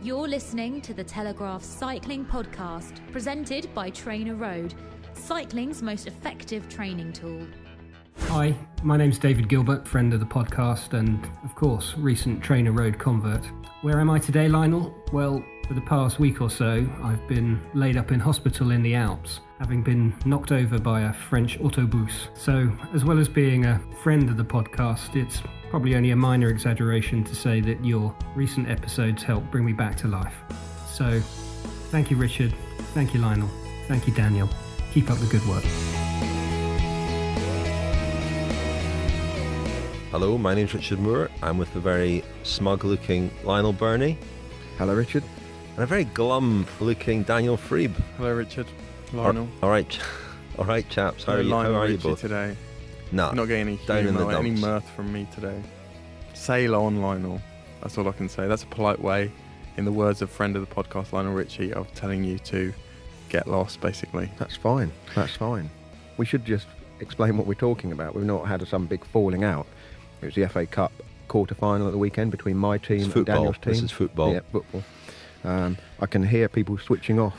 You're listening to the Telegraph Cycling Podcast, presented by Trainer Road, cycling's most effective training tool. Hi, my name's David Gilbert, friend of the podcast and, of course, recent Trainer Road convert. Where am I today, Lionel? Well, for the past week or so, I've been laid up in hospital in the Alps, having been knocked over by a French autobus. So, as well as being a friend of the podcast, it's probably only a minor exaggeration to say that your recent episodes helped bring me back to life. So, thank you, Richard. Thank you, Lionel. Thank you, Daniel. Keep up the good work. Hello, my name's Richard Moore. I'm with the very smug-looking Lionel Birnie. Hello, Richard. And a very glum-looking Daniel Friebe. Hello, Richard. Lionel. All right, chaps. How are you both today? No, You're not getting any down in the humour, any dumps. mirth from me today. Sail on, Lionel. That's all I can say. That's a polite way, in the words of friend of the podcast, Lionel Richie, of telling you to get lost, basically. That's fine. We should just explain what we're talking about. We've not had some big falling out. It was the FA Cup quarter-final at the weekend between my team and Daniel's team. This is football. Yeah, football. I can hear people switching off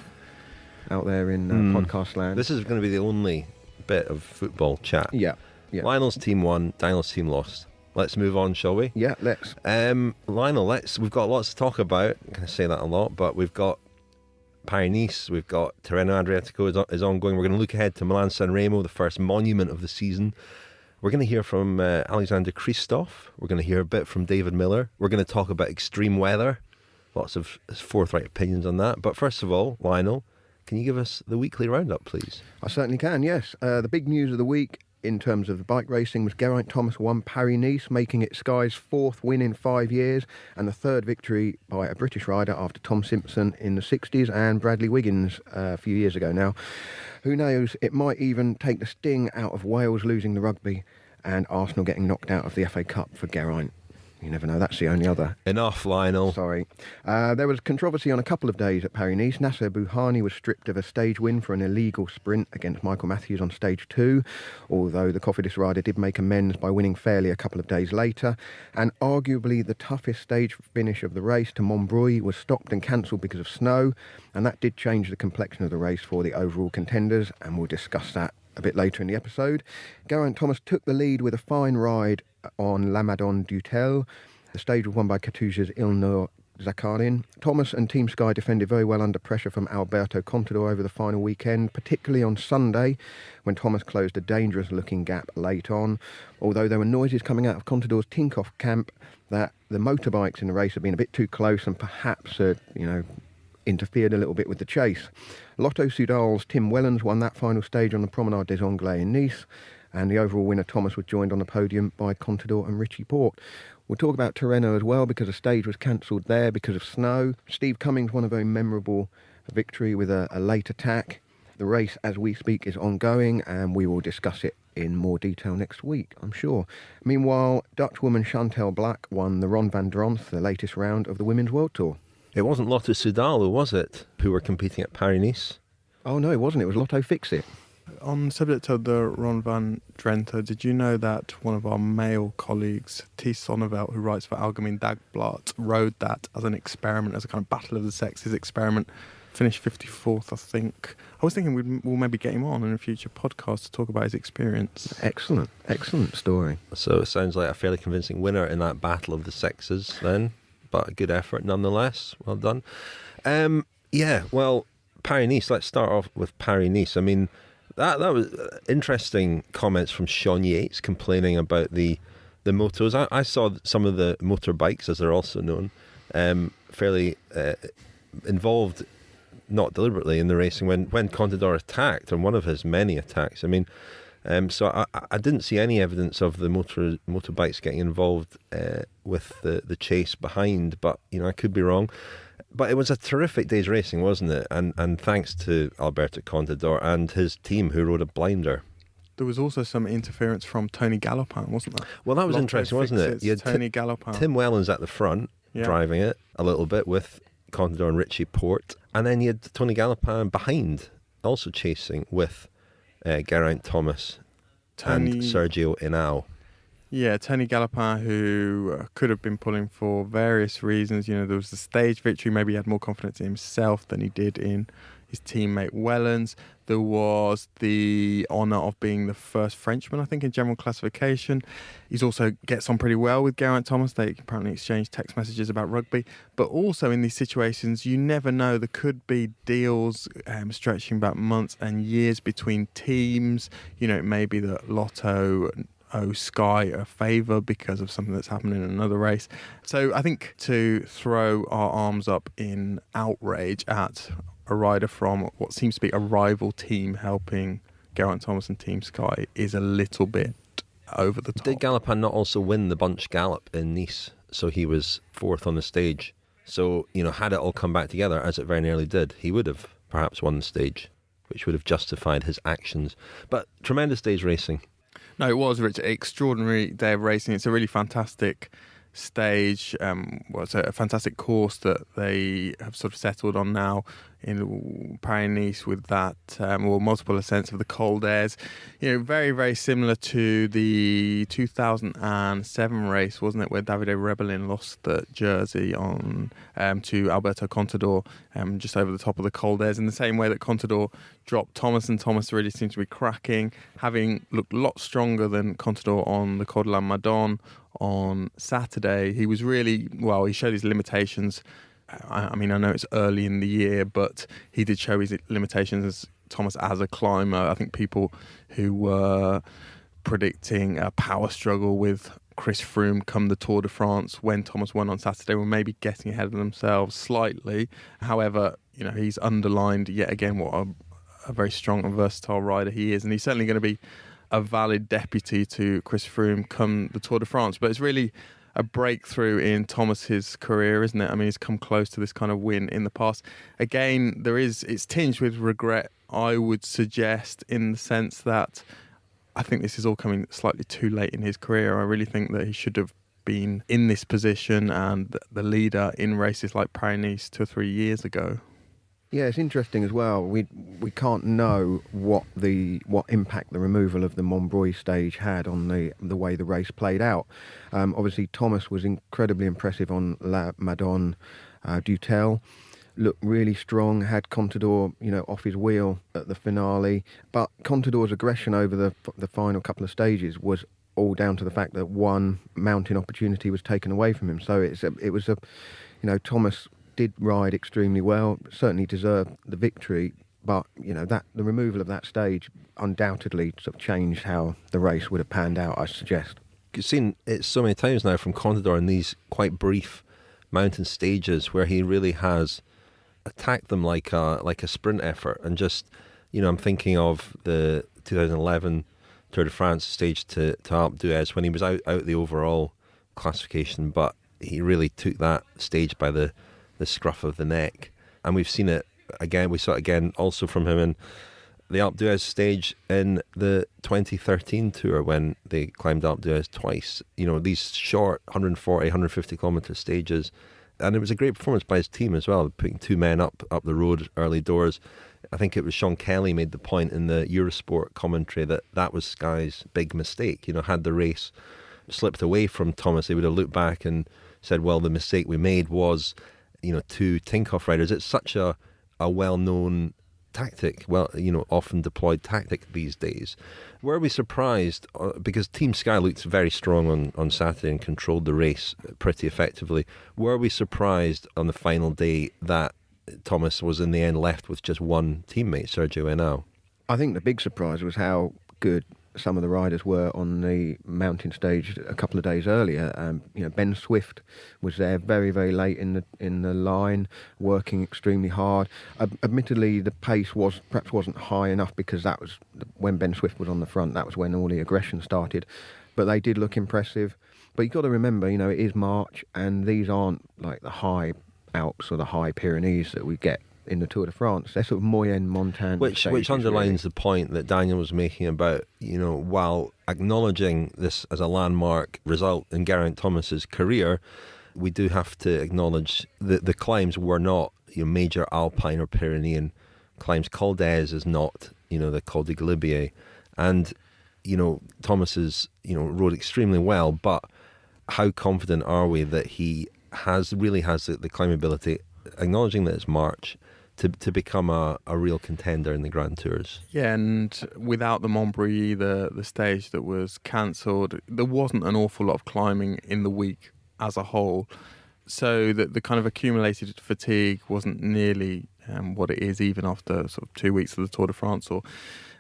out there in podcast land. This is going to be the only bit of football chat. Yeah. Lionel's team won, Daniel's team lost. Let's move on, shall we? Yeah, let's. Lionel, we've got lots to talk about. I'm going to say that a lot, but we've got Paris-Nice, we've got Tirreno-Adriatico is ongoing. We're going to look ahead to Milan-San, the first monument of the season. We're going to hear from Alexander Kristoff. We're going to hear a bit from David Miller. We're going to talk about extreme weather. Lots of forthright opinions on that. But first of all, Lionel, can you give us the weekly roundup, please? I certainly can, yes. The big news of the week in terms of the bike racing was Geraint Thomas won Paris-Nice, making it Sky's fourth win in 5 years and the third victory by a British rider after Tom Simpson in the 60s and Bradley Wiggins a few years ago now. Who knows, it might even take the sting out of Wales losing the rugby and Arsenal getting knocked out of the FA Cup for Geraint. You never know, that's the only other. Enough, Lionel. Sorry. There was controversy on a couple of days at Paris-Nice. Nasser Bouhanni was stripped of a stage win for an illegal sprint against Michael Matthews on stage 2, although the Cofidis rider did make amends by winning fairly a couple of days later. And arguably the toughest stage finish of the race to Montbrouille was stopped and cancelled because of snow, and that did change the complexion of the race for the overall contenders, and we'll discuss that a bit later in the episode. Geraint Thomas took the lead with a fine ride on La Madone d'Utel. The stage was won by Katusha's Ilnur Zakharin. Thomas and Team Sky defended very well under pressure from Alberto Contador over the final weekend, particularly on Sunday when Thomas closed a dangerous-looking gap late on, although there were noises coming out of Contador's Tinkoff camp that the motorbikes in the race had been a bit too close and perhaps interfered a little bit with the chase. Lotto Soudal's Tim Wellens won that final stage on the Promenade des Anglais in Nice, and the overall winner Thomas was joined on the podium by Contador and Richie Porte. We'll talk about Tirreno as well because the stage was cancelled there because of snow. Steve Cummings won a very memorable victory with a late attack. The race, as we speak, is ongoing and we will discuss it in more detail next week, I'm sure. Meanwhile, Dutch woman Chantal Black won the Ron van Drenthe, the latest round of the Women's World Tour. It wasn't Lotto Soudal, was it, who were competing at Paris-Nice? Oh no, it wasn't. It was Lotto Fix-It. On the subject of the Ron van Drenthe, did you know that one of our male colleagues, T. Sonneveld, who writes for Algemeen Dagblad, rode that as an experiment, as a kind of battle of the sexes experiment, finished 54th, I think. I was thinking we'll maybe get him on in a future podcast to talk about his experience. Excellent story. So it sounds like a fairly convincing winner in that battle of the sexes then, but a good effort nonetheless. Well done. Paris-Nice, let's start off with Paris-Nice. I mean, that was interesting comments from Sean Yates complaining about the motos. I saw some of the motorbikes, as they're also known, fairly involved, not deliberately, in the racing when Contador attacked on one of his many attacks. I mean, so I didn't see any evidence of the motorbikes getting involved with the chase behind, but I could be wrong. But it was a terrific day's racing, wasn't it? And thanks to Alberto Contador and his team who rode a blinder. There was also some interference from Tony Galopin, wasn't there? Well, that was interesting, wasn't it? You had Tony Galopin. Tim Wellens at the front, driving it a little bit with Contador and Richie Porte. And then you had Tony Galopin behind, also chasing with Geraint Thomas and Sergio Henao. Yeah, Tony Galopin, who could have been pulling for various reasons. There was the stage victory. Maybe he had more confidence in himself than he did in his teammate Wellens. There was the honour of being the first Frenchman, I think, in general classification. He's also gets on pretty well with Geraint Thomas. They apparently exchange text messages about rugby. But also in these situations, you never know. There could be deals stretching back months and years between teams. It may be that Lotto Sky a favour because of something that's happened in another race. So I think to throw our arms up in outrage at a rider from what seems to be a rival team helping Geraint Thomas and Team Sky is a little bit over the top. Did Galopin not also win the bunch gallop in Nice? So he was fourth on the stage. So, had it all come back together, as it very nearly did, he would have perhaps won the stage, which would have justified his actions. But tremendous day's racing. No, it was, Rich. Extraordinary day of racing. It's a really fantastic stage. It's a fantastic course that they have sort of settled on now in Paris-Nice with that, multiple ascents of the cold airs. Very, very similar to the 2007 race, wasn't it, where Davide Rebellin lost the jersey on to Alberto Contador just over the top of the cold airs, in the same way that Contador dropped Thomas, and Thomas really seemed to be cracking, having looked a lot stronger than Contador on the Col de la Madone on Saturday. He was really, he showed his limitations. I know it's early in the year, but he did show his limitations as Thomas as a climber. I think people who were predicting a power struggle with Chris Froome come the Tour de France when Thomas won on Saturday were maybe getting ahead of themselves slightly. However, he's underlined yet again what a very strong and versatile rider he is, and he's certainly going to be a valid deputy to Chris Froome come the Tour de France. But it's really a breakthrough in Thomas's career, isn't it? He's come close to this kind of win in the past. Again, it's tinged with regret, I would suggest, in the sense that I think this is all coming slightly too late in his career. I really think that he should have been in this position and the leader in races like Paris-Nice 2 or 3 years ago. Yeah, it's interesting as well. We can't know what impact the removal of the Montbrouille stage had on the way the race played out. Obviously, Thomas was incredibly impressive on La Madone Dutel. Looked really strong, had Contador, off his wheel at the finale. But Contador's aggression over the final couple of stages was all down to the fact that one mountain opportunity was taken away from him. So Thomas did ride extremely well, certainly deserved the victory, but that the removal of that stage undoubtedly sort of changed how the race would have panned out, I suggest. You've seen it so many times now from Contador in these quite brief mountain stages where he really has attacked them like a sprint effort, and just I'm thinking of the 2011 Tour de France stage to Alpe d'Huez when he was out the overall classification, but he really took that stage by the scruff of the neck. And we've seen it again, we saw it again also from him in the Alpe d'Huez stage in the 2013 Tour when they climbed Alpe d'Huez twice. These short 140, 150 kilometre stages. And it was a great performance by his team as well, putting two men up the road early doors. I think it was Sean Kelly made the point in the Eurosport commentary that was Sky's big mistake. Had the race slipped away from Thomas, they would have looked back and said, well, the mistake we made was two Tinkoff riders. It's such a well-known tactic, often deployed tactic these days. Were we surprised, because Team Sky looked very strong on Saturday and controlled the race pretty effectively, were we surprised on the final day that Thomas was in the end left with just one teammate, Sergio Henao? I think the big surprise was how good some of the riders were on the mountain stage a couple of days earlier. Ben Swift was there very, very late in the line, working extremely hard. Admittedly, the pace perhaps wasn't high enough, because that was when Ben Swift was on the front. That was when all the aggression started. But they did look impressive. But you've got to remember, it is March, and these aren't like the high Alps or the high Pyrenees that we get in the Tour de France. They're sort of moyenne montagne which underlines the point that Daniel was making about, while acknowledging this as a landmark result in Geraint Thomas's career, we do have to acknowledge that the climbs were not major Alpine or Pyrenean climbs. Col d'Ez is not the Col de Galibier, and Thomas has, rode extremely well, but how confident are we that he really has the climbability, acknowledging that it's March, to become a real contender in the Grand Tours? Yeah, and without the Montbrouilly, the stage that was cancelled, there wasn't an awful lot of climbing in the week as a whole. So the kind of accumulated fatigue wasn't nearly what it is even after sort of 2 weeks of the Tour de France or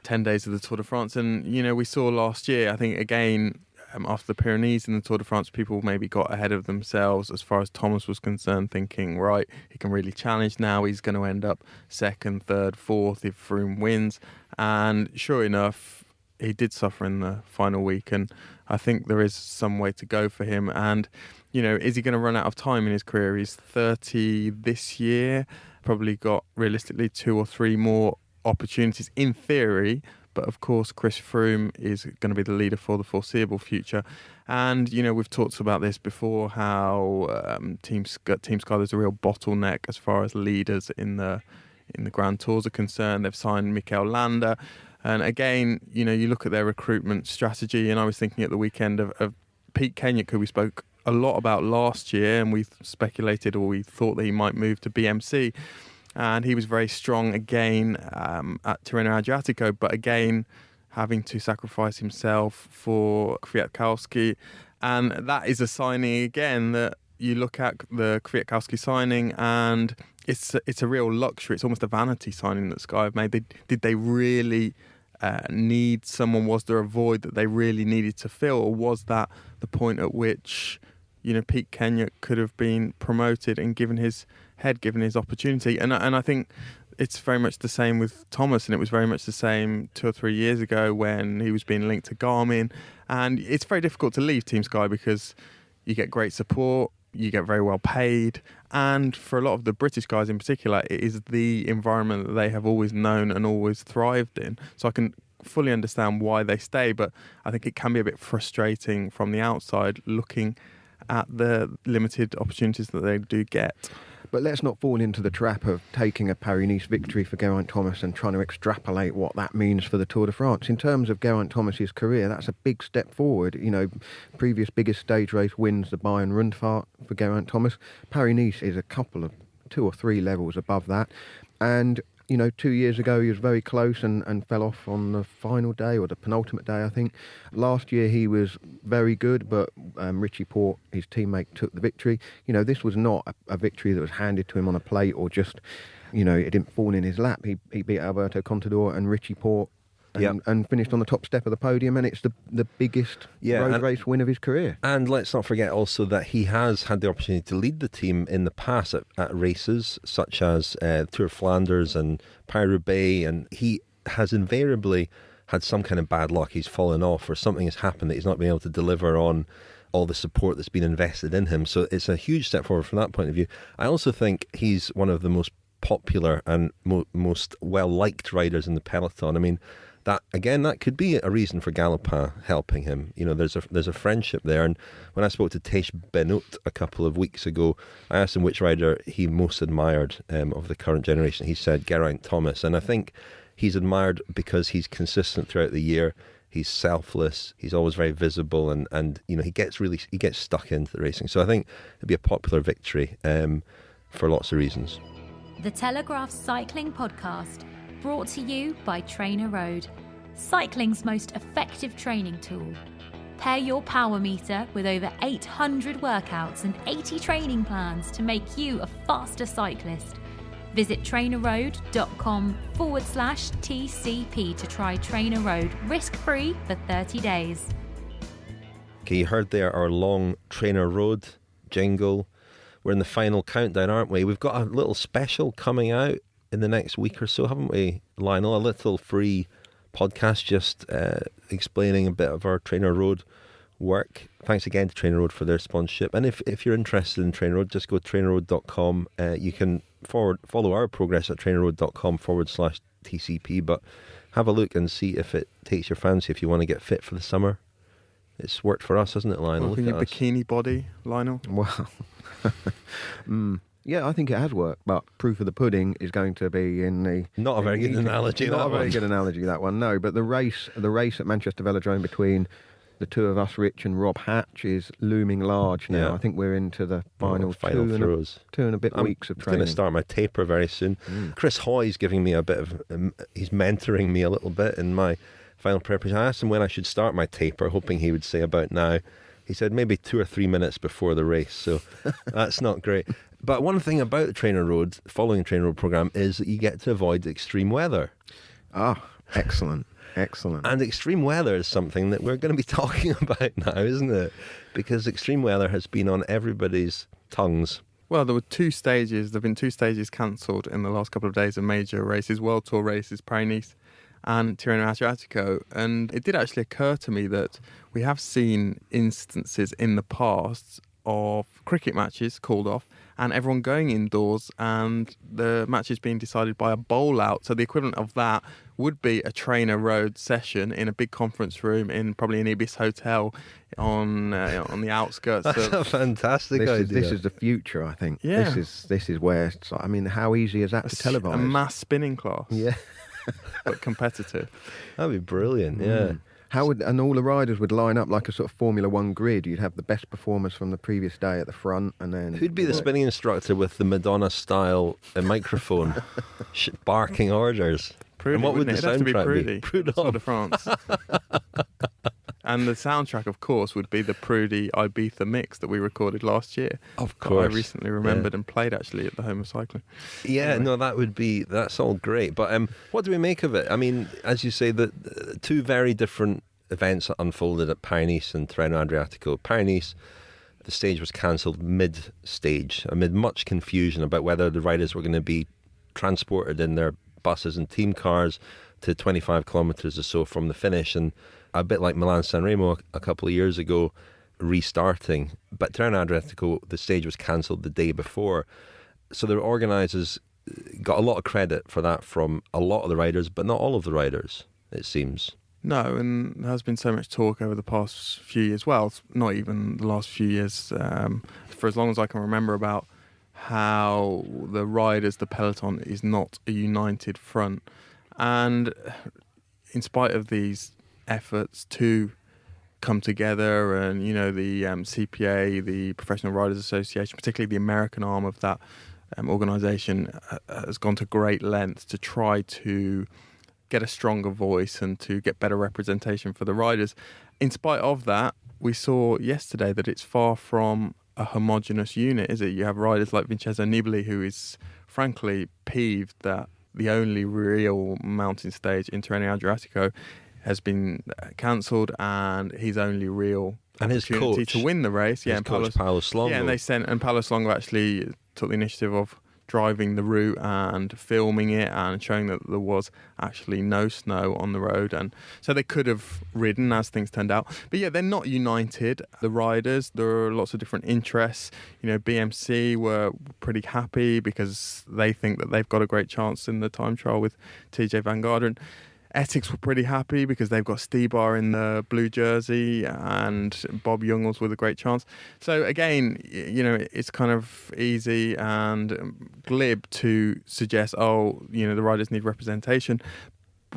10 days of the Tour de France. And, we saw last year, I think, again, after the Pyrenees in the Tour de France, people maybe got ahead of themselves as far as Thomas was concerned, thinking, right, he can really challenge now. He's going to end up second, third, fourth if Froome wins. And sure enough, he did suffer in the final week. And I think there is some way to go for him. And, is he going to run out of time in his career? He's 30 this year, probably got realistically 2 or 3 more opportunities in theory. But of course, Chris Froome is going to be the leader for the foreseeable future. And, we've talked about this before, how Team Sky, there's a real bottleneck as far as leaders in the Grand Tours are concerned. They've signed Mikel Landa. And again, you look at their recruitment strategy. And I was thinking at the weekend of Pete Kenyon, who we spoke a lot about last year, and we speculated or we thought that he might move to BMC. And he was very strong again at Tirreno-Adriatico, but again having to sacrifice himself for Kwiatkowski. And that is a signing again that you look at the Kwiatkowski signing, and it's a real luxury. It's almost a vanity signing that Sky have made. Did they really need someone? Was there a void that they really needed to fill, or was that the point at which Pete Kenyon could have been promoted and given his opportunity? And I think it's very much the same with Thomas, and it was very much the same 2 or 3 years ago when he was being linked to Garmin. And it's very difficult to leave Team Sky because you get great support, you get very well paid, and for a lot of the British guys in particular, it is the environment that they have always known and always thrived in. So I can fully understand why they stay, but I think it can be a bit frustrating from the outside looking at the limited opportunities that they do get. But let's not fall into the trap of taking a Paris-Nice victory for Geraint Thomas and trying to extrapolate what that means for the Tour de France. In terms of Geraint Thomas's career, that's a big step forward. Previous biggest stage race wins, the Bayern-Rundfahrt for Geraint Thomas. Paris-Nice is a couple of 2 or 3 levels above that. And 2 years ago he was very close and fell off on the final day or the penultimate day, I think. Last year he was very good, but Richie Porte, his teammate, took the victory. This was not a victory that was handed to him on a plate or just, it didn't fall in his lap. He beat Alberto Contador and Richie Porte and finished on the top step of the podium, and it's the biggest road race win of his career. And let's not forget also that he has had the opportunity to lead the team in the past at races such as Tour of Flanders and Paris-Roubaix, and he has invariably had some kind of bad luck. He's fallen off or something has happened that he's not been able to deliver on all the support that's been invested in him. So it's a huge step forward from that point of view. I also think he's one of the most popular and most well-liked riders in the peloton. I mean, that could be a reason for Galopin helping him. There's a friendship there. And when I spoke to Teish Benoit a couple of weeks ago, I asked him which rider he most admired of the current generation. He said Geraint Thomas, and I think he's admired because he's consistent throughout the year. He's selfless. He's always very visible, and he gets stuck into the racing. So I think it'd be a popular victory for lots of reasons. The Telegraph Cycling Podcast, brought to you by Trainer Road, cycling's most effective training tool. Pair your power meter with over 800 workouts and 80 training plans to make you a faster cyclist. Visit trainerroad.com/TCP to try Trainer Road risk-free for 30 days. Okay, you heard there our long Trainer Road jingle. We're in the final countdown, aren't we? We've got a little special coming out in the next week or so, haven't we, Lionel? A little free podcast just explaining a bit of our Trainer Road work. Thanks again to Trainer Road for their sponsorship. And if you're interested in Trainer Road, just go to trainerroad.com. You can follow our progress at trainerroad.com/TCP, but have a look and see if it takes your fancy, if you want to get fit for the summer. It's worked for us, hasn't it, Lionel? Look at your bikini body, Lionel. Wow. Yeah, I think it has worked, but proof of the pudding is going to be in the... Not a very good analogy, Not that a very one. good analogy, that one, no. But the race at Manchester Velodrome between the two of us, Rich and Rob Hatch, is looming large now. Yeah. I think we're into the final throws. two and a bit weeks of I'm training. going to start my taper very soon. Chris Hoy's giving me a bit of... he's mentoring me a little bit in my final preparation. I asked him when I should start my taper, hoping he would say about now. He said maybe 2 or 3 minutes before the race, so that's not great. But one thing about the Trainer Road, following the Trainer Road programme, is that you get to avoid extreme weather. Ah, excellent. Excellent. And extreme weather is something that we're going to be talking about now, isn't it? Because extreme weather has been on everybody's tongues. Well, there were 2 stages. There have been 2 stages cancelled in the last couple of days of major races, World Tour races, Paris-Nice and Tirreno-Adriatico. And it did actually occur to me that we have seen instances in the past of cricket matches called off and everyone going indoors and the matches being decided by a bowl out. So the equivalent of that would be a Trainer Road session in a big conference room in probably an Ibis hotel on the outskirts. That's a fantastic idea. This is the future, I think. Yeah. This is where, I mean, how easy is that to televise? A mass spinning class. Yeah. But competitive. That'd be brilliant, yeah. And all the riders would line up like a sort of Formula One grid. You'd have the best performers from the previous day at the front, and then Who'd be the spinning instructor with the Madonna-style microphone, barking orders? Prudy, and what would the wouldn't it? It'd have to soundtrack be? Prudy. Tour de France. And the soundtrack, of course, would be the Prudy Ibiza mix that we recorded last year. Of that course. I recently remembered and played actually at the Home of Cycling. Yeah, no, that's all great. But what do we make of it? I mean, as you say, the 2 very different events unfolded at Paris-Nice and Tirreno-Adriatico. Paris-Nice, the stage was cancelled mid-stage, amid much confusion about whether the riders were going to be transported in their buses and team cars to 25 kilometres or so from the finish, and a bit like Milan-San a couple of years ago, restarting. But Tirreno-Adriatico, the stage was cancelled the day before. So the organisers got a lot of credit for that from a lot of the riders, but not all of the riders, it seems. No, and there has been so much talk over the past few years, well, not even the last few years, for as long as I can remember, about how the riders, the peloton, is not a united front. And in spite of these efforts to come together, and the CPA, the Professional Riders Association, particularly the American arm of that organisation, has gone to great lengths to try to get a stronger voice and to get better representation for the riders. In spite of that, we saw yesterday that it's far from a homogenous unit, is it? You have riders like Vincenzo Nibali, who is frankly peeved that the only real mountain stage in Tirreno-Adriatico has been cancelled, and his only real opportunity to win the race. His coach, Paolo Slongo. Yeah, and Paolo Slongo actually took the initiative of driving the route and filming it and showing that there was actually no snow on the road, and so they could have ridden as things turned out. But yeah, they're not united, the riders. There are lots of different interests. BMC were pretty happy because they think that they've got a great chance in the time trial with TJ Van Garderen. Ethics were pretty happy because they've got Stibar in the blue jersey and Bob Jungels with a great chance. So again, it's kind of easy and glib to suggest, the riders need representation,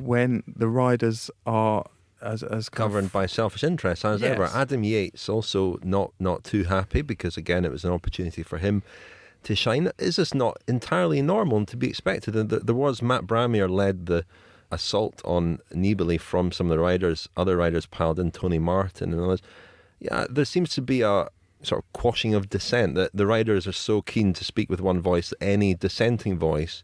when the riders are as governed by selfish interests as ever. Adam Yates also not too happy because again it was an opportunity for him to shine. Is this not entirely normal and to be expected? And there was Matt Bramier led the assault on Nibali from some of the riders. Other riders piled in, Tony Martin and others. Yeah, there seems to be a sort of quashing of dissent, that the riders are so keen to speak with one voice that any dissenting voice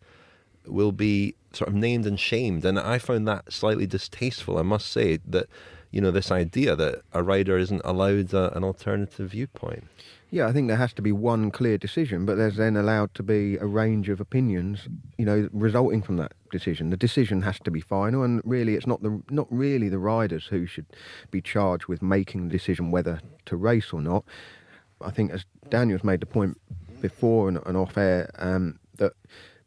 will be sort of named and shamed. And I found that slightly distasteful, I must say, that this idea that a rider isn't allowed an alternative viewpoint. Yeah, I think there has to be one clear decision, but there's then allowed to be a range of opinions, resulting from that decision. The decision has to be final, and really it's not really the riders who should be charged with making the decision whether to race or not. I think, as Daniel's made the point before and off air, that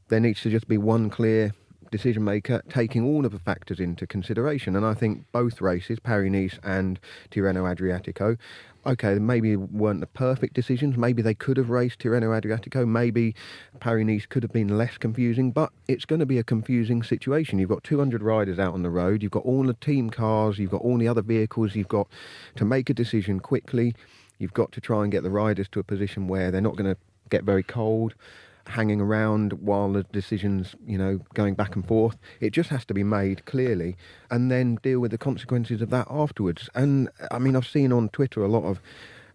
there needs to just be one clear decision maker taking all of the factors into consideration. And I think both races, Paris-Nice and Tirreno-Adriatico, okay, maybe weren't the perfect decisions. Maybe they could have raced Tirreno-Adriatico. Maybe Paris-Nice could have been less confusing, but it's going to be a confusing situation. You've got 200 riders out on the road. You've got all the team cars. You've got all the other vehicles. You've got to make a decision quickly. You've got to try and get the riders to a position where they're not going to get very cold, hanging around while the decision's, going back and forth. It just has to be made clearly and then deal with the consequences of that afterwards. And I mean, I've seen on Twitter a lot of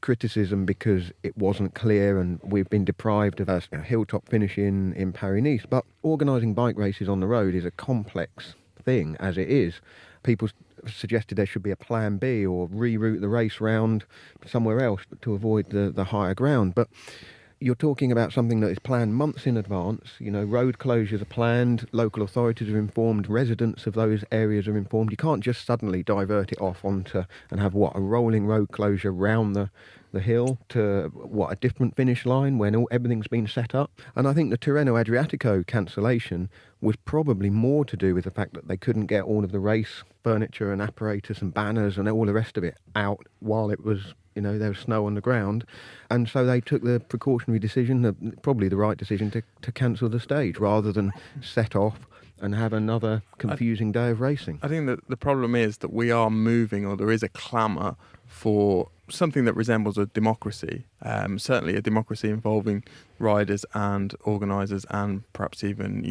criticism because it wasn't clear and we've been deprived of a hilltop finish in Paris-Nice. But organising bike races on the road is a complex thing as it is. People suggested there should be a plan B or reroute the race round somewhere else to avoid the higher ground. But you're talking about something that is planned months in advance. Road closures are planned, local authorities are informed, residents of those areas are informed. You can't just suddenly divert it off onto and have a rolling road closure round the hill to a different finish line when everything's been set up. And I think the Tirreno-Adriatico cancellation was probably more to do with the fact that they couldn't get all of the race furniture and apparatus and banners and all the rest of it out while it was, there was snow on the ground. And so they took the precautionary decision, probably the right decision, to cancel the stage rather than set off and have another confusing day of racing. I think that the problem is that we are moving, or there is a clamour for something that resembles a democracy, certainly a democracy involving riders and organisers and perhaps even,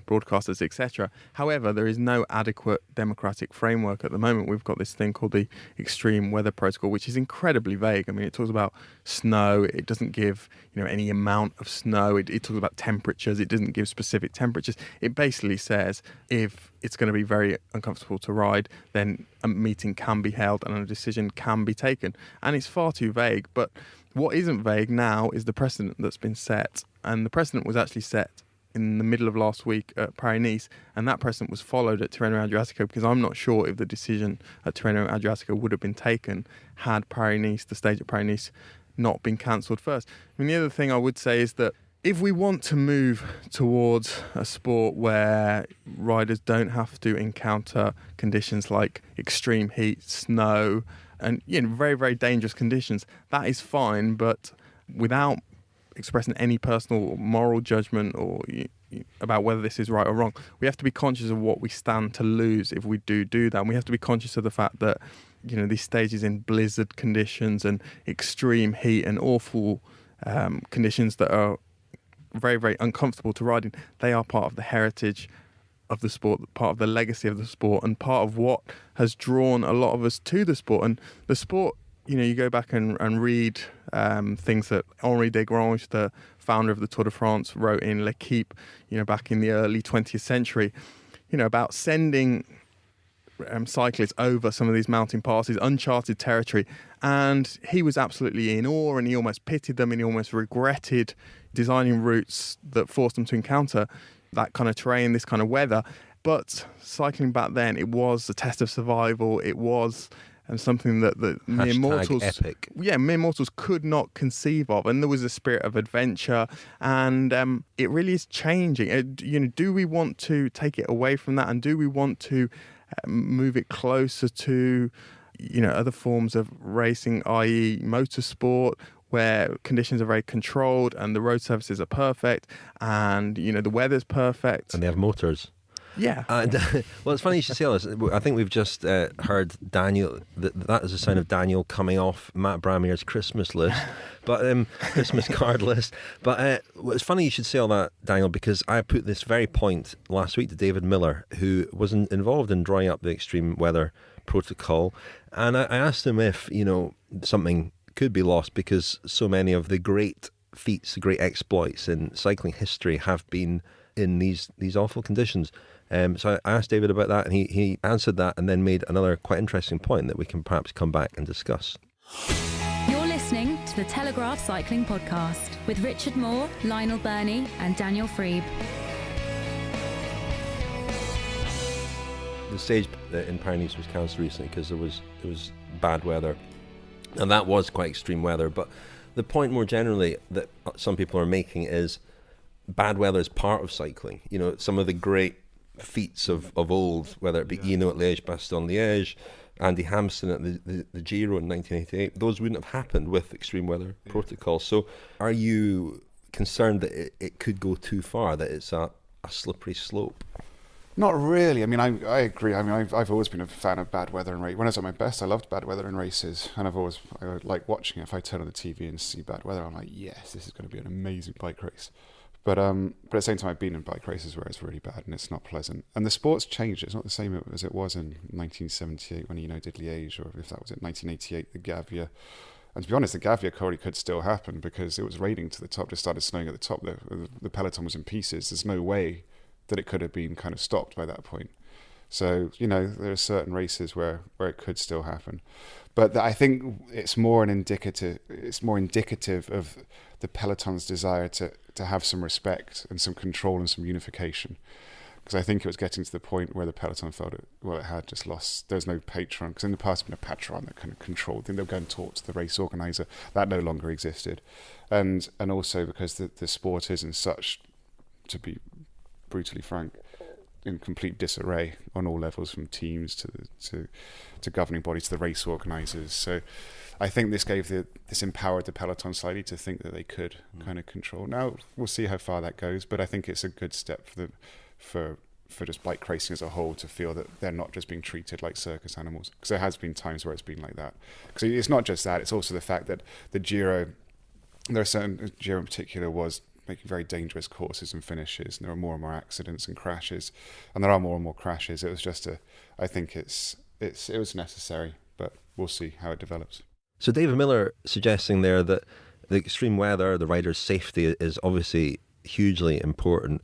broadcasters, etc. However, there is no adequate democratic framework at the moment. We've got this thing called the Extreme Weather Protocol, which is incredibly vague. I mean, it talks about snow. It doesn't give, any amount of snow. It talks about temperatures. It doesn't give specific temperatures. It basically says if it's going to be very uncomfortable to ride, then a meeting can be held and a decision can be taken. And it's far too vague. But what isn't vague now is the precedent that's been set. And the precedent was actually set in the middle of last week at Paris-Nice, and that precedent was followed at Tirreno-Adriatico, because I'm not sure if the decision at Tirreno-Adriatico would have been taken had Paris-Nice, the stage at Paris-Nice, not been cancelled first. I mean, the other thing I would say is that if we want to move towards a sport where riders don't have to encounter conditions like extreme heat, snow, and very, very dangerous conditions, that is fine, but without expressing any personal or moral judgment or about whether this is right or wrong, we have to be conscious of what we stand to lose if we do that. And we have to be conscious of the fact that these stages in blizzard conditions and extreme heat and awful conditions that are very, very uncomfortable to ride in, they are part of the heritage of the sport, part of the legacy of the sport, and part of what has drawn a lot of us to the sport. And the sport, you go back and read things that Henri Desgrange, the founder of the Tour de France, wrote in L'Equipe, back in the early 20th century, about sending cyclists over some of these mountain passes, uncharted territory. And he was absolutely in awe, and he almost pitied them, and he almost regretted designing routes that forced them to encounter that kind of terrain, this kind of weather. But cycling back then, it was a test of survival. It was something that mere mortals, epic. mere mortals could not conceive of. And there was a spirit of adventure, and it really is changing. Do we want to take it away from that, and do we want to move it closer to other forms of racing, i.e. motorsport, where conditions are very controlled and the road surfaces are perfect and the weather's perfect and they have motors? Yeah. And well, it's funny you should say all this. I think we've just heard Daniel. That is the sound of Daniel coming off Matt Bramere's Christmas list, but Christmas card list. But it's funny you should say all that, Daniel, because I put this very point last week to David Miller, who was involved in drawing up the extreme weather protocol, and I asked him if something could be lost because so many of the great feats, the great exploits in cycling history have been in these awful conditions. So I asked David about that, and he answered that and then made another quite interesting point that we can perhaps come back and discuss. You're listening to the Telegraph Cycling Podcast with Richard Moore, Lionel Birnie and Daniel Friebe. The stage in Paris was cancelled recently because it was bad weather, and that was quite extreme weather. But the point more generally that some people are making is bad weather is part of cycling. Some of the great feats of old, whether it be Eno at Liège, Bastogne-Liège, Andy Hampson at the Giro in 1988, those wouldn't have happened with extreme weather protocols. So are you concerned that it could go too far, that it's a slippery slope? Not really. I mean, I agree. I mean, I've always been a fan of bad weather in race. When I was at my best, I loved bad weather in races, and I like watching it. If I turn on the TV and see bad weather, I'm like, yes, this is going to be an amazing bike race. But at the same time, I've been in bike races where it's really bad and it's not pleasant. And the sport's changed. It's not the same as it was in 1978 when did Liège, or if that was in 1988, the Gavia. And to be honest, the Gavia probably could still happen because it was raining to the top, just started snowing at the top. The peloton was in pieces. There's no way that it could have been kind of stopped by that point. So, there are certain races where it could still happen. But I think it's more indicative of the peloton's desire to have some respect and some control and some unification. Because I think it was getting to the point where the peloton felt it had just lost. There's no patron, because in the past, been a patron that kind of controlled. Then they'll go and talk to the race organizer. That no longer existed, and also because the sport is in such, to be brutally frank, in complete disarray on all levels, from teams to governing bodies to the race organisers. So I think this empowered the peloton slightly to think that they could kind of control. Now we'll see how far that goes, but I think it's a good step for just bike racing as a whole to feel that they're not just being treated like circus animals, because there has been times where it's been like that. Because it's not just that; it's also the fact that the Giro in particular was making very dangerous courses and finishes, and there are more and more accidents and crashes, and there are more and more crashes. It was just I think it was necessary, but we'll see how it develops. So David Miller suggesting there that the extreme weather, the rider's safety is obviously hugely important,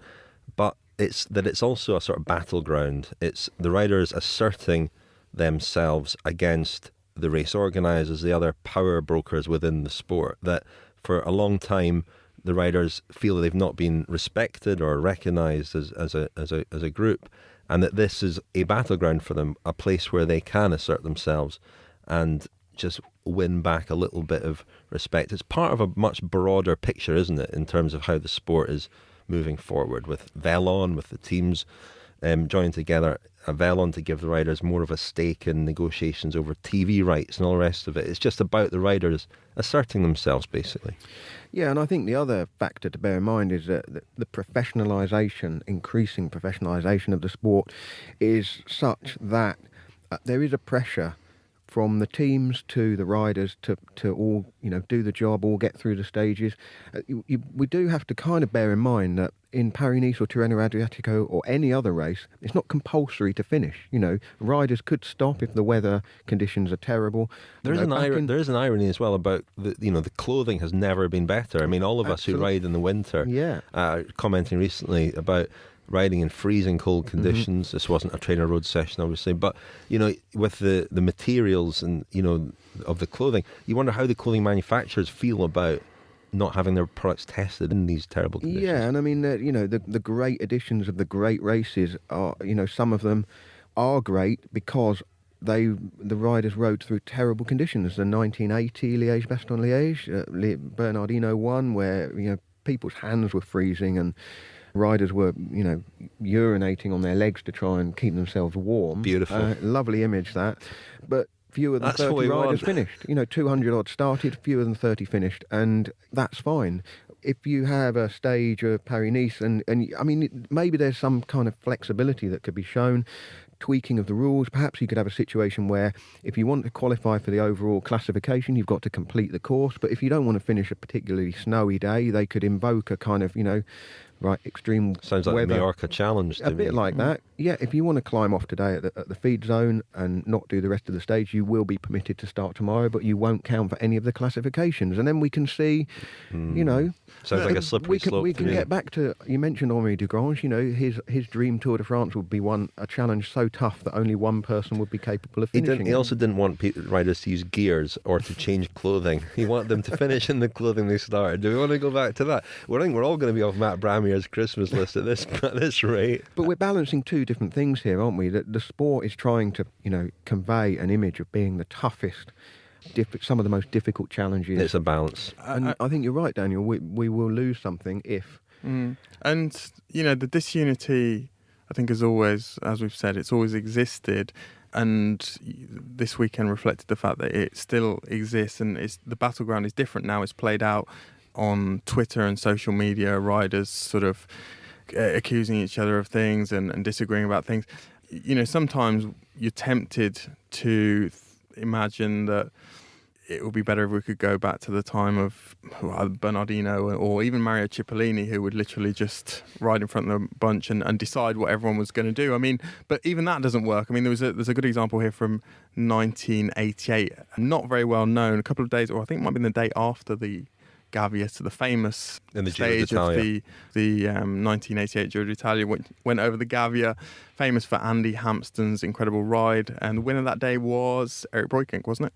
but it's also a sort of battleground. It's the riders asserting themselves against the race organisers, the other power brokers within the sport, that for a long time the riders feel that they've not been respected or recognised as a group, and that this is a battleground for them, a place where they can assert themselves and just win back a little bit of respect. It's part of a much broader picture, isn't it, in terms of how the sport is moving forward, with Velon, with the teams joining together, a Velon to give the riders more of a stake in negotiations over TV rights and all the rest of it. It's just about the riders asserting themselves, basically. Yeah, and I think the other factor to bear in mind is that the increasing professionalisation of the sport is such that there is a pressure from the teams to the riders to all, do the job, all get through the stages. We do have to kind of bear in mind that in Paris-Nice or Tirreno-Adriatico or any other race, it's not compulsory to finish. Riders could stop if the weather conditions are terrible. There is an irony as well about the clothing has never been better. I mean, all of us who ride in the winter, commenting recently about riding in freezing cold conditions. Mm-hmm. This wasn't a trainer road session, obviously, but with the materials and of the clothing, you wonder how the clothing manufacturers feel about not having their products tested in these terrible conditions. Yeah, and I mean, the great editions of the great races are, some of them are great because the riders rode through terrible conditions. The 1980 Liège-Bastogne-Liège, Bernardino won, where people's hands were freezing and riders were, urinating on their legs to try and keep themselves warm. Beautiful. Lovely image, that. But fewer than 30 riders finished. 200 odd started, fewer than 30 finished, and that's fine. If you have a stage of Paris-Nice, and I mean, maybe there's some kind of flexibility that could be shown, tweaking of the rules. Perhaps you could have a situation where if you want to qualify for the overall classification, you've got to complete the course. But if you don't want to finish a particularly snowy day, they could invoke a kind of, extreme sounds like weather. The Mallorca challenge to me. A bit like that. Yeah, if you want to climb off today at the feed zone and not do the rest of the stage, you will be permitted to start tomorrow, but you won't count for any of the classifications. And then we can see, sounds like a slippery slope. We can get back to, you mentioned Henri Dugrange, his dream Tour de France would be a challenge so tough that only one person would be capable of finishing. He also didn't want riders to use gears or to change clothing. He wanted them to finish in the clothing they started. Do we want to go back to that? I think we're all going to be off Matt Bramier's Christmas list at this rate. But we're balancing two different things here, aren't we? That the sport is trying to, convey an image of being the toughest, some of the most difficult challenges. It's a balance. And I think you're right, Daniel. We will lose something if... And, the disunity I think as always, as we've said, it's always existed. And this weekend reflected the fact that it still exists, and the battleground is different now. It's played out on Twitter and social media, riders sort of accusing each other of things and disagreeing about things. You know, sometimes you're tempted to imagine that it would be better if we could go back to the time of Bernardino or even Mario Cipollini, who would literally just ride in front of the bunch and decide what everyone was going to do. I mean, but even that doesn't work. I mean, there's a good example here from 1988, not very well known, a couple of days, or I think it might have been the day after the Gavia, to the famous stage of the 1988 Giro d'Italia, went over the Gavia, famous for Andy Hampsten's incredible ride, and the winner that day was Eric Breukink, wasn't it?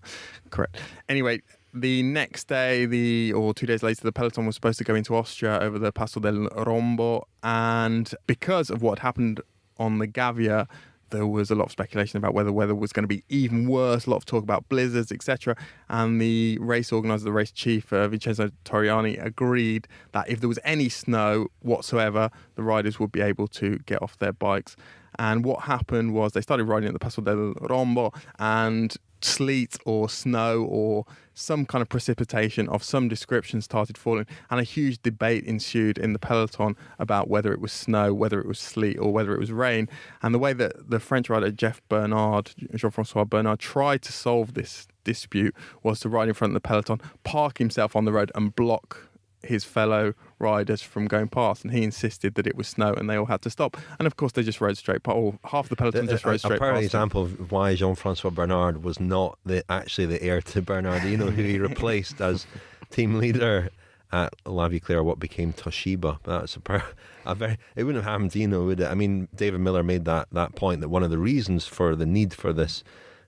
Correct. Anyway, the next day, or 2 days later, the peloton was supposed to go into Austria over the Passo del Rombo, and because of what happened on the Gavia, there was a lot of speculation about whether the weather was going to be even worse, a lot of talk about blizzards, etc. And the race organiser, the race chief, Vincenzo Nibali, agreed that if there was any snow whatsoever, the riders would be able to get off their bikes. And what happened was they started riding at the Passo del Rombo, and sleet or snow or some kind of precipitation of some description started falling, and a huge debate ensued in the peloton about whether it was snow, whether it was sleet, or whether it was rain. And the way that the French rider Jean-François Bernard, tried to solve this dispute was to ride in front of the peloton, park himself on the road and block his fellow riders from going past, and he insisted that it was snow and they all had to stop. And of course they just rode straight past, or half the peloton just rode straight past. A perfect example of why Jean-François Bernard was not actually the heir to Bernardino, who he replaced as team leader at La Vie-Claire, what became Toshiba. That's it wouldn't have happened to Dino, would it? I mean, David Miller made that point, that one of the reasons for the need for this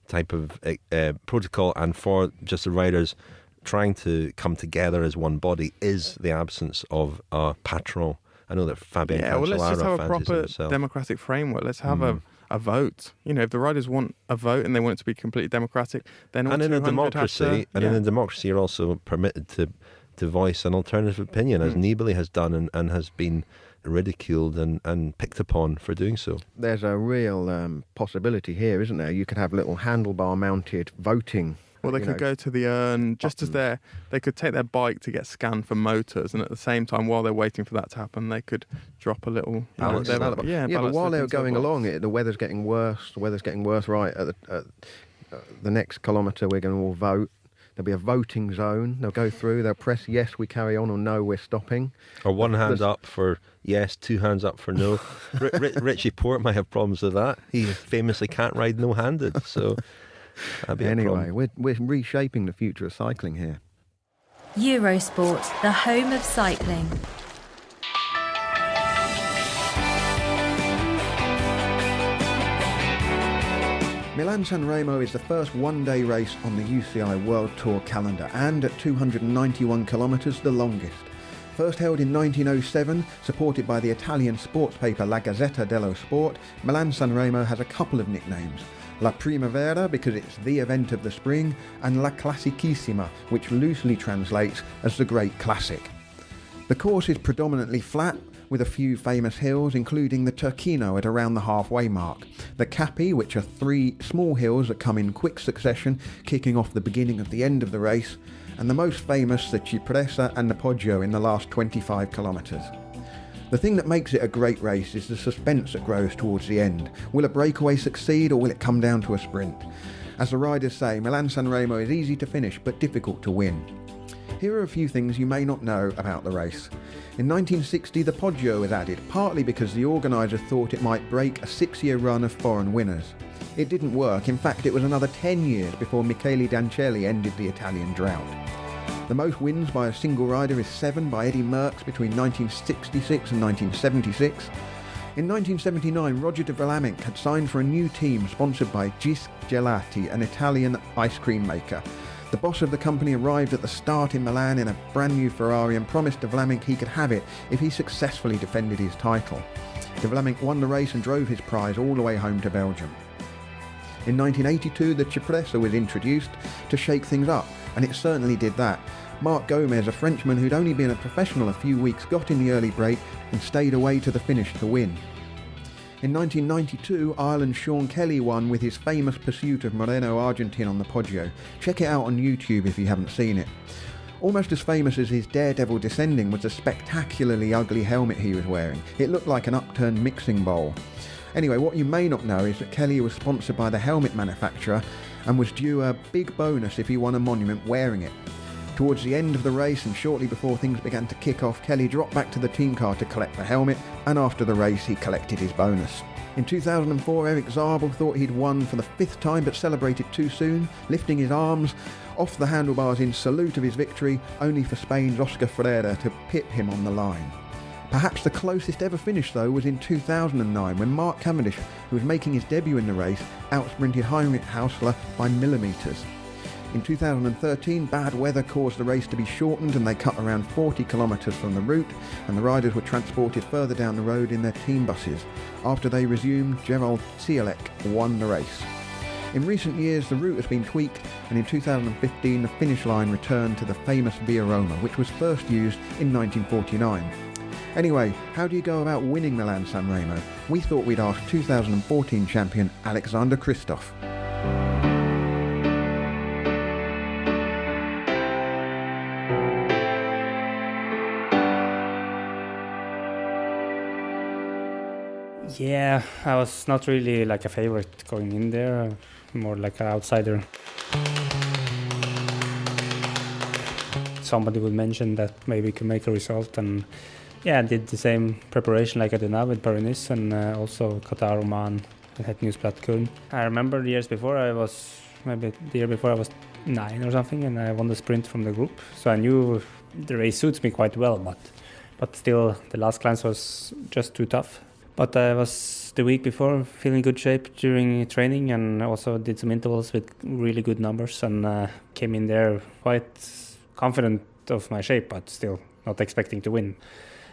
type of protocol and for just the riders trying to come together as one body is the absence of a patron. I know that Fabien Cancellara, let's just have a proper democratic framework. Let's have a vote. You know, if the riders want a vote and they want it to be completely democratic, then in a democracy, in a democracy, you're also permitted to voice an alternative opinion, as Nibali has done and has been ridiculed and picked upon for doing so. There's a real possibility here, isn't there? You could have little handlebar mounted voting. Well, they could go to the urn just as they could take their bike to get scanned for motors, and at the same time, while they're waiting for that to happen, they could drop a little ballot. But while they were going along, the weather's getting worse. The weather's getting worse. Right at the next kilometre, we're going to all vote. There'll be a voting zone. They'll go through. They'll press yes, we carry on, or no, we're stopping. Or one hand up for yes, two hands up for no. Richie Porte might have problems with that. He famously can't ride no-handed, so. Anyway, we're reshaping the future of cycling here. Eurosport, the home of cycling. Milan-San Remo is the first one-day race on the UCI World Tour calendar, and at 291 kilometres, the longest. First held in 1907, supported by the Italian sports paper La Gazzetta dello Sport, Milan-San Remo has a couple of nicknames. La Primavera, because it's the event of the spring, and La Classicissima, which loosely translates as the Great Classic. The course is predominantly flat, with a few famous hills, including the Turchino at around the halfway mark, the Capi, which are 3 small hills that come in quick succession, kicking off the beginning of the end of the race, and the most famous, the Cipressa and the Poggio in the last 25 kilometres. The thing that makes it a great race is the suspense that grows towards the end. Will a breakaway succeed, or will it come down to a sprint? As the riders say, Milan-San Remo is easy to finish but difficult to win. Here are a few things you may not know about the race. In 1960, the Poggio was added, partly because the organisers thought it might break a 6-year run of foreign winners. It didn't work. In fact, it was another 10 years before Michele Dancelli ended the Italian drought. The most wins by a single rider is 7 by Eddie Merckx between 1966 and 1976. In 1979, Roger de Vlaminck had signed for a new team sponsored by Gis Gelati, an Italian ice cream maker. The boss of the company arrived at the start in Milan in a brand new Ferrari and promised de Vlaminck he could have it if he successfully defended his title. De Vlaminck won the race and drove his prize all the way home to Belgium. In 1982, the Cipressa was introduced to shake things up, and it certainly did that. Marc Gomez, a Frenchman who'd only been a professional a few weeks, got in the early break and stayed away to the finish to win. In 1992, Ireland's Sean Kelly won with his famous pursuit of Moreno-Argentin on the Poggio. Check it out on YouTube if you haven't seen it. Almost as famous as his daredevil descending was the spectacularly ugly helmet he was wearing. It looked like an upturned mixing bowl. Anyway, what you may not know is that Kelly was sponsored by the helmet manufacturer and was due a big bonus if he won a monument wearing it. Towards the end of the race and shortly before things began to kick off, Kelly dropped back to the team car to collect the helmet, and after the race he collected his bonus. In 2004, Eric Zabel thought he'd won for the 5th time but celebrated too soon, lifting his arms off the handlebars in salute of his victory, only for Spain's Oscar Freire to pip him on the line. Perhaps the closest ever finish, though, was in 2009 when Mark Cavendish, who was making his debut in the race, outsprinted Heinrich Hausler by millimetres. In 2013, bad weather caused the race to be shortened and they cut around 40 kilometres from the route, and the riders were transported further down the road in their team buses. After they resumed, Geraint Thomas won the race. In recent years, the route has been tweaked, and in 2015 the finish line returned to the famous Via Roma, which was first used in 1949. Anyway, how do you go about winning Milan-San Remo? We thought we'd ask 2014 champion Alexander Kristoff. Yeah, I was not really like a favorite going in there, more like an outsider. Somebody would mention that maybe could make a result, and yeah, I did the same preparation like I do now with Birnie and also Qatar, Oman, Het Nieuwsblad Köln. I remember the years before maybe the year before I was 9 or something, and I won the sprint from the group, so I knew the race suits me quite well, but still the last climbs was just too tough. But I was the week before feeling good shape during training, and also did some intervals with really good numbers, and came in there quite confident of my shape, but still not expecting to win.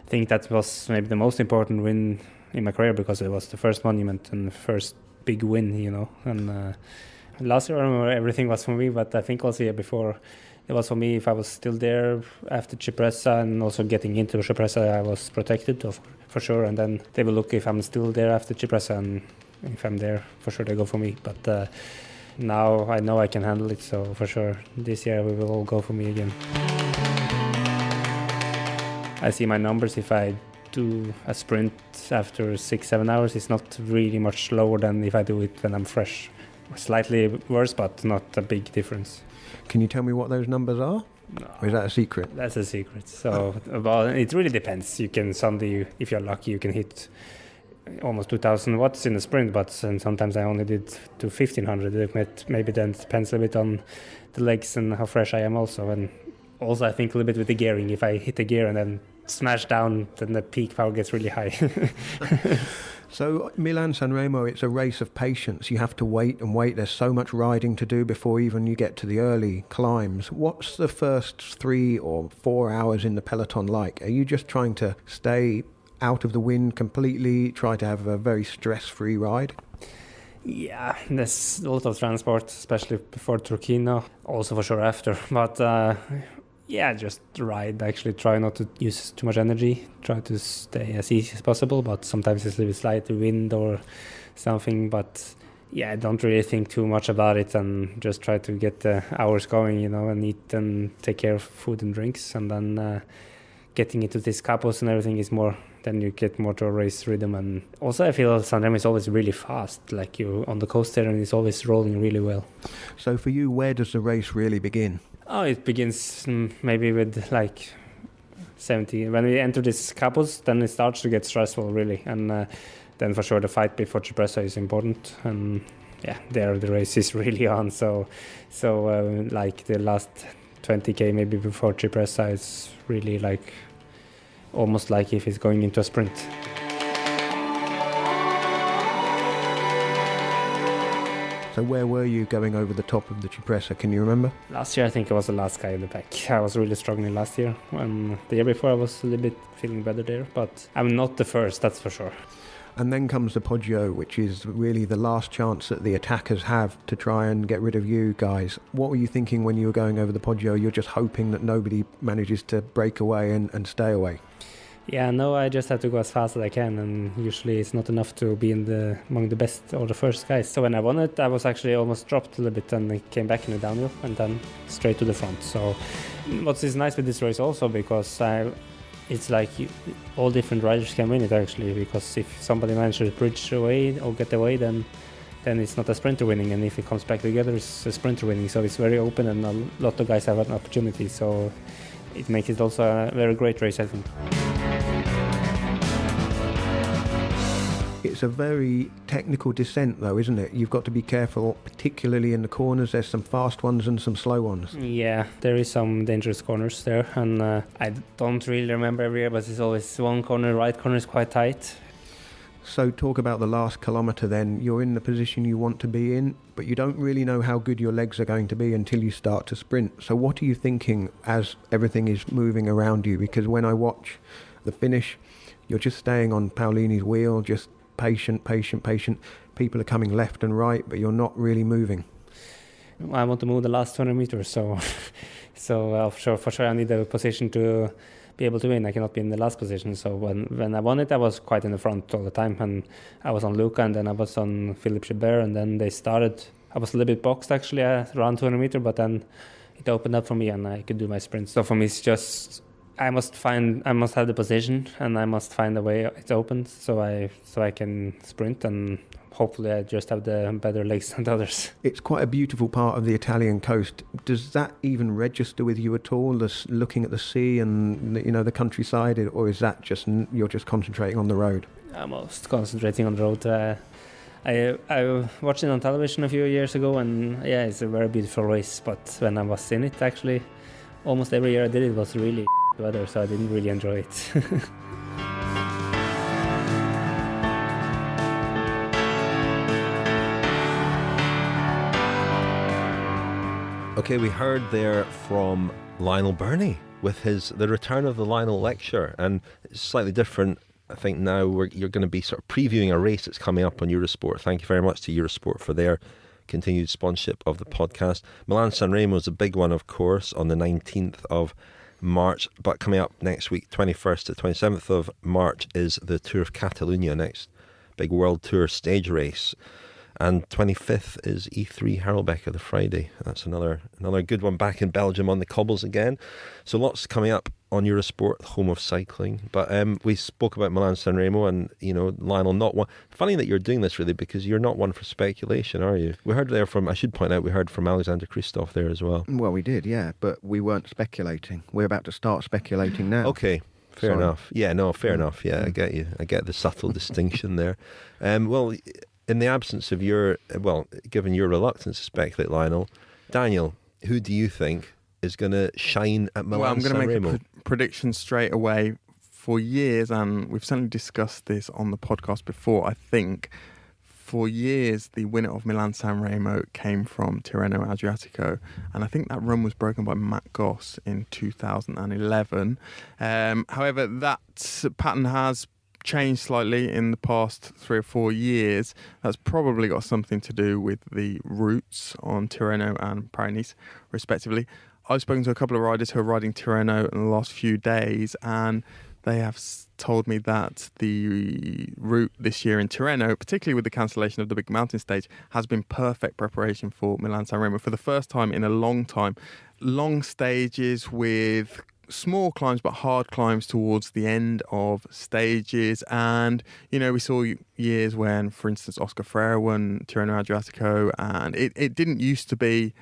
I think that was maybe the most important win in my career, because it was the first monument and the first big win, you know. And last year I remember everything was for me, but I think also the year before it was for me. If I was still there after Cipressa and also getting into Cipressa, I was protected for sure. And then they will look if I'm still there after Cipressa, and if I'm there, for sure they go for me. But now I know I can handle it, so for sure this year we will all go for me again. I see my numbers. If I do a sprint after 6-7 hours, it's not really much slower than if I do it when I'm fresh. Slightly worse, but not a big difference. Can you tell me what those numbers are? No. Or is that a secret? That's a secret. So, well, it really depends. You can suddenly, if you're lucky, you can hit almost 2,000 watts in a sprint, but sometimes I only did to 1,500. Maybe then it depends a bit on the legs and how fresh I am also. And also I think a little bit with the gearing. If I hit the gear and then smash down, then the peak power gets really high. So Milan-San Remo, it's a race of patience. You have to wait and wait. There's so much riding to do before even you get to the early climbs. What's the first 3 or 4 hours in the peloton like? Are you just trying to stay out of the wind completely, try to have a very stress-free ride? Yeah, there's a lot of transport, especially before Turquino, also for sure after. But yeah, just ride. Actually, try not to use too much energy. Try to stay as easy as possible, but sometimes it's a little slight wind or something. But yeah, I don't really think too much about it, and just try to get the hours going, you know, and eat and take care of food and drinks. And then getting into these capos and everything is more, then you get more to a race rhythm. And also I feel San Remo is always really fast, like you on the coast there, and it's always rolling really well. So for you, where does the race really begin? Oh, it begins maybe with like 70. When we enter these capos, then it starts to get stressful, really. And then for sure the fight before Cipressa is important. And yeah, there the race is really on. So like the last 20k maybe before Cipressa is really like almost like if it's going into a sprint. So where were you going over the top of the Cipressa? Can you remember? Last year I think I was the last guy in the pack. I was really struggling last year. And the year before I was a little bit feeling better there, but I'm not the first, that's for sure. And then comes the Poggio, which is really the last chance that the attackers have to try and get rid of you guys. What were you thinking when you were going over the Poggio? You're just hoping that nobody manages to break away and stay away? Yeah, no, I just have to go as fast as I can, and usually it's not enough to be among the best or the first guys. So when I won it, I was actually almost dropped a little bit and I came back in the downhill and then straight to the front. So what is nice with this race also, because it's like all different riders can win it actually, because if somebody manages to bridge away or get away, then it's not a sprinter winning, and if it comes back together, it's a sprinter winning. So it's very open and a lot of guys have an opportunity. So it makes it also a very great race, I think. It's a very technical descent though, isn't it? You've got to be careful, particularly in the corners. There's some fast ones and some slow ones. Yeah, there is some dangerous corners there, and I don't really remember every year, but it's always one corner, right corner is quite tight. So talk about the last kilometre then. You're in the position you want to be in, but you don't really know how good your legs are going to be until you start to sprint. So what are you thinking as everything is moving around you? Because when I watch the finish, you're just staying on Paolini's wheel, just patient. People are coming left and right, but you're not really moving. I want to move the last 200 meters, so for sure I need a position to be able to win. I cannot be in the last position. So when I won it, I was quite in the front all the time, and I was on Luca, and then I was on Philippe Gilbert, and then they started. I was a little bit boxed actually around 200 meters, but then it opened up for me, and I could do my sprint. So for me, it's just I must have the position, and I must find a way it's open so I can sprint, and hopefully I just have the better legs than the others. It's quite a beautiful part of the Italian coast. Does that even register with you at all, looking at the sea and the countryside, or is that just you're just concentrating on the road? I'm most concentrating on the road. I watched it on television a few years ago, and yeah, it's a very beautiful race, but when I was in it, actually almost every year I did it was really weather, so I didn't really enjoy it. Okay, we heard there from Lionel Birnie with the return of the Lionel lecture, and it's slightly different. I think now you're going to be sort of previewing a race that's coming up on Eurosport. Thank you very much to Eurosport for their continued sponsorship of the podcast. Milan-San Remo is a big one, of course, on the 19th of March, but coming up next week, 21st to 27th of March, is the Tour of Catalonia, next big World Tour stage race. And 25th is E3 Harelbeke, the Friday. That's another good one back in Belgium on the cobbles again. So lots coming up on Eurosport, home of cycling. But we spoke about Milan-San Remo, and Lionel, not one. Funny that you're doing this, really, because you're not one for speculation, are you? We heard there from, I should point out, we heard from Alexander Kristoff there as well. Well, we did, yeah, but we weren't speculating. We're about to start speculating now. Okay. Fair enough. Yeah, no, fair enough. Yeah, I get you. I get the subtle distinction there. Well, in the absence of given your reluctance to speculate, Lionel, Daniel, who do you think is going to shine at Milan-San Remo? Well, I'm going to make a prediction straight away. For years, and we've certainly discussed this on the podcast before, I think, for years the winner of Milan-San Remo came from Tirreno-Adriatico, and I think that run was broken by Matt Goss in 2011. However, that pattern has changed slightly in the past 3 or 4 years. That's probably got something to do with the routes on Tirreno and Paris-Nice, respectively. I've spoken to a couple of riders who are riding Tirreno in the last few days, and they have told me that the route this year in Tirreno, particularly with the cancellation of the big mountain stage, has been perfect preparation for Milan-San Remo for the first time in a long time. Long stages with small climbs but hard climbs towards the end of stages, and we saw years when, for instance, Oscar Freire won Tirreno-Adriatico, and it didn't used to be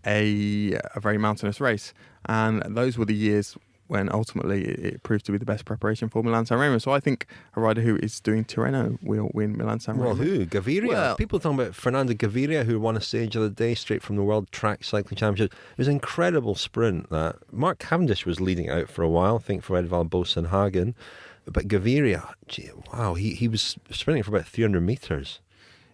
a very mountainous race, and those were the years when ultimately it proved to be the best preparation for Milan-San Remo. So I think a rider who is doing Tirreno will win Milan-San Remo. Well, who? Gaviria? Well, people talking about Fernando Gaviria, who won a stage the other day straight from the World Track Cycling Championship. It was an incredible sprint. That Mark Cavendish was leading out for a while, I think, for Edvald Boasson-Hagen. But Gaviria, wow, he was sprinting for about 300 metres.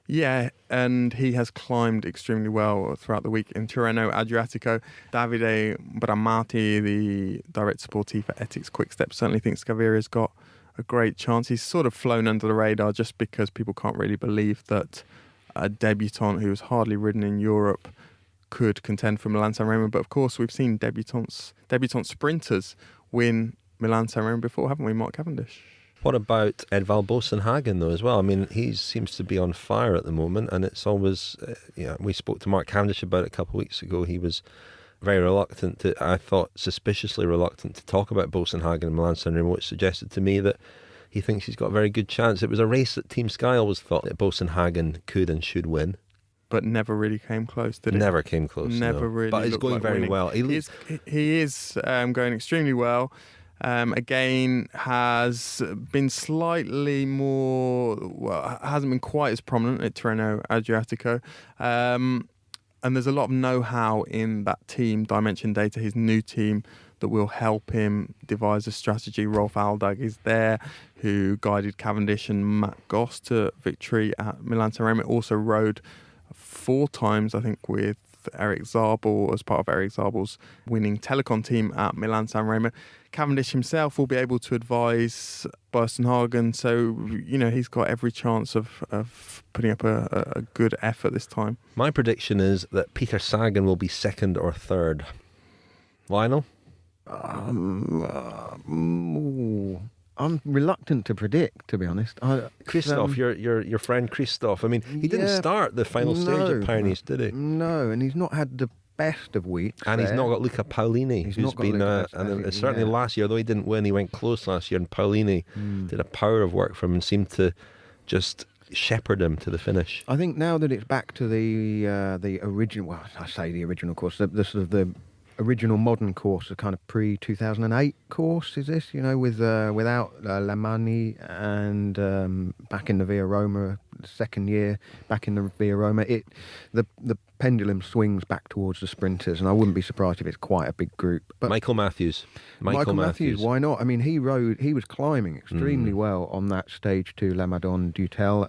Yeah, and he has climbed extremely well throughout the week in Tirreno-Adriatico. Davide Bramati, the director sportif for Ethics Quickstep, certainly thinks Gaviria's got a great chance. He's sort of flown under the radar just because people can't really believe that a debutant who has hardly ridden in Europe could contend for Milan-San Remo. But of course, we've seen debutant sprinters win Milan-San Remo before, haven't we, Mark Cavendish? What about Edvald Boasson-Hagen though as well? I mean, he seems to be on fire at the moment, and it's always, we spoke to Mark Cavendish about it a couple of weeks ago. He was very reluctant I thought suspiciously reluctant to talk about Boasson-Hagen and Milan-San Remo, which suggested to me that he thinks he's got a very good chance. It was a race that Team Sky always thought that Boasson-Hagen could and should win. But never really came close, did it? Never came close. Never no. really. But it's going like very winning. well. He is going extremely well. Again, has been slightly more, hasn't been quite as prominent at Tirreno-Adriatico. And there's a lot of know-how in that team, Dimension Data, his new team, that will help him devise a strategy. Rolf Aldag is there, who guided Cavendish and Matt Goss to victory at Milan-San Remo. Also rode 4 times, I think, with Eric Zabel as part of Eric Zabel's winning Telecom team at Milan-San Remo. Cavendish himself will be able to advise Boasson-Hagen, so he's got every chance of putting up a good effort this time. My prediction is that Peter Sagan will be 2nd or 3rd. Lionel? I'm reluctant to predict, to be honest. Christoph, your friend Christoph. I mean, he didn't start the final stage at Pyrenees, did he? No, and he's not had the best of weeks. And he's not got Luca Paolini, who's been, and certainly last year, though he didn't win, he went close last year, and Paolini did a power of work for him and seemed to just shepherd him to the finish. I think now that it's back to the original, well, I say the original course, the sort of the original modern course, a kind of pre-2008 course, is this, without Lamani and back in the Via Roma, the second year back in the Via Roma, the pendulum swings back towards the sprinters, and I wouldn't be surprised if it's quite a big group. But Michael Matthews, why not? I mean, he was climbing extremely well on that stage 2 La Madone Dutel.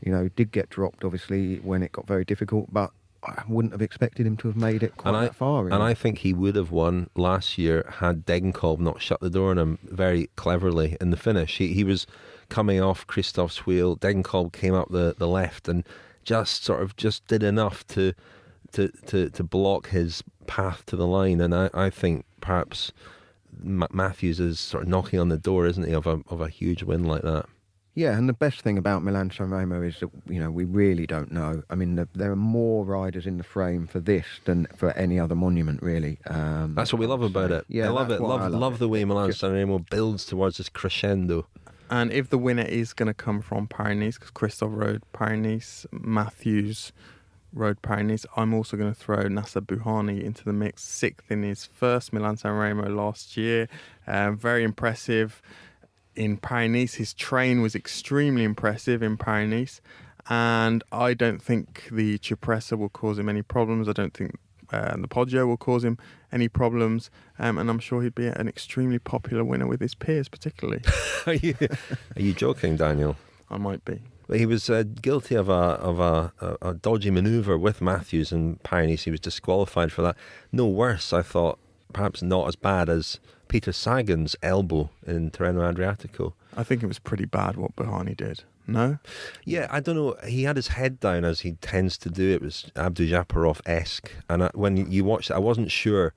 Did get dropped obviously when it got very difficult, but I wouldn't have expected him to have made it quite that far. Really. And I think he would have won last year had Degenkolb not shut the door on him very cleverly in the finish. He was coming off Christoph's wheel. Degenkolb came up the left and just did enough to block his path to the line. And I think perhaps Matthews is sort of knocking on the door, isn't he, of a huge win like that. Yeah, and the best thing about Milan-San Remo is that, we really don't know. I mean, there are more riders in the frame for this than for any other monument, really. That's what we love about it. Yeah, I love it. Love the way Milan-San Remo builds towards this crescendo. And if the winner is going to come from Pyrenees, because Christoph rode Pyrenees, Matthews rode Pyrenees, I'm also going to throw Nasser Bouhanni into the mix. 6th in his first Milan-San Remo last year. Very impressive. In Pyrenees, his train was extremely impressive in Pyrenees, and I don't think the Cipressa will cause him any problems. I don't think the Poggio will cause him any problems, and I'm sure he'd be an extremely popular winner with his peers, particularly. Are you joking, Daniel? I might be. But he was guilty of a dodgy manoeuvre with Matthews in Pyrenees. He was disqualified for that. No worse, I thought. Perhaps not as bad as Peter Sagan's elbow in Tirreno-Adriatico. I think it was pretty bad what Bouhanni did. No? Yeah, I don't know. He had his head down as he tends to do. It was Abdujaparov-esque. And when you watched it, I wasn't sure.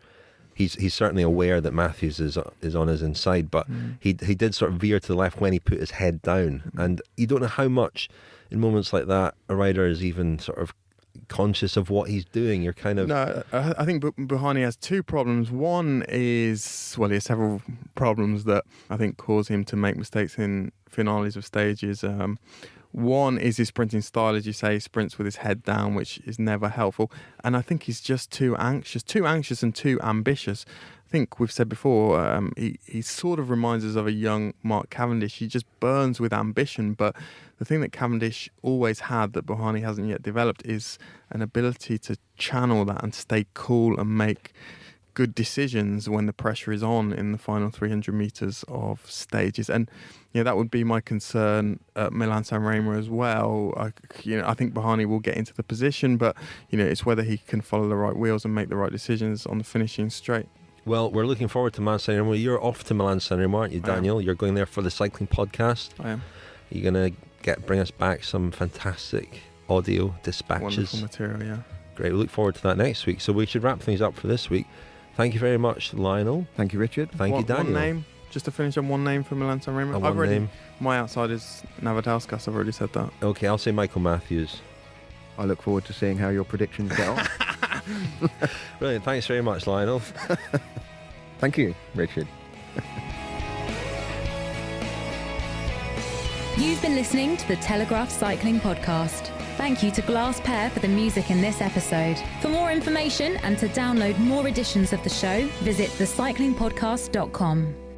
He's certainly aware that Matthews is on his inside, but he did sort of veer to the left when he put his head down. And you don't know how much in moments like that a rider is even sort of conscious of what he's doing. You're kind of... No, I think Bouhanni has 2 problems. One is, he has several problems that I think cause him to make mistakes in finales of stages. One is his sprinting style, as you say, he sprints with his head down, which is never helpful. And I think he's just too anxious and too ambitious. I think we've said before, he sort of reminds us of a young Mark Cavendish. He just burns with ambition, but the thing that Cavendish always had that Bouhanni hasn't yet developed is an ability to channel that and stay cool and make good decisions when the pressure is on in the final 300 metres of stages. And that would be my concern at Milan-San Remo as well. I think Bouhanni will get into the position, but it's whether he can follow the right wheels and make the right decisions on the finishing straight. Well, we're looking forward to Milan-San Remo. You're off to Milan-San Remo, aren't you, Daniel? You're going there for the cycling podcast. I am. You're going to bring us back some fantastic audio dispatches. Wonderful material, yeah. Great. We look forward to that next week. So we should wrap things up for this week. Thank you very much, Lionel. Thank you, Richard. Thank you, Daniel. One name, just to finish on one name for Milan-San Remo. One name. My outside is Navadauskas, I've already said that. Okay, I'll say Michael Matthews. I look forward to seeing how your predictions get on. Brilliant. Thanks very much, Lionel. Thank you, Richard. You've been listening to the Telegraph Cycling Podcast. Thank you to Glass Pear for the music in this episode. For more information and to download more editions of the show, visit thecyclingpodcast.com.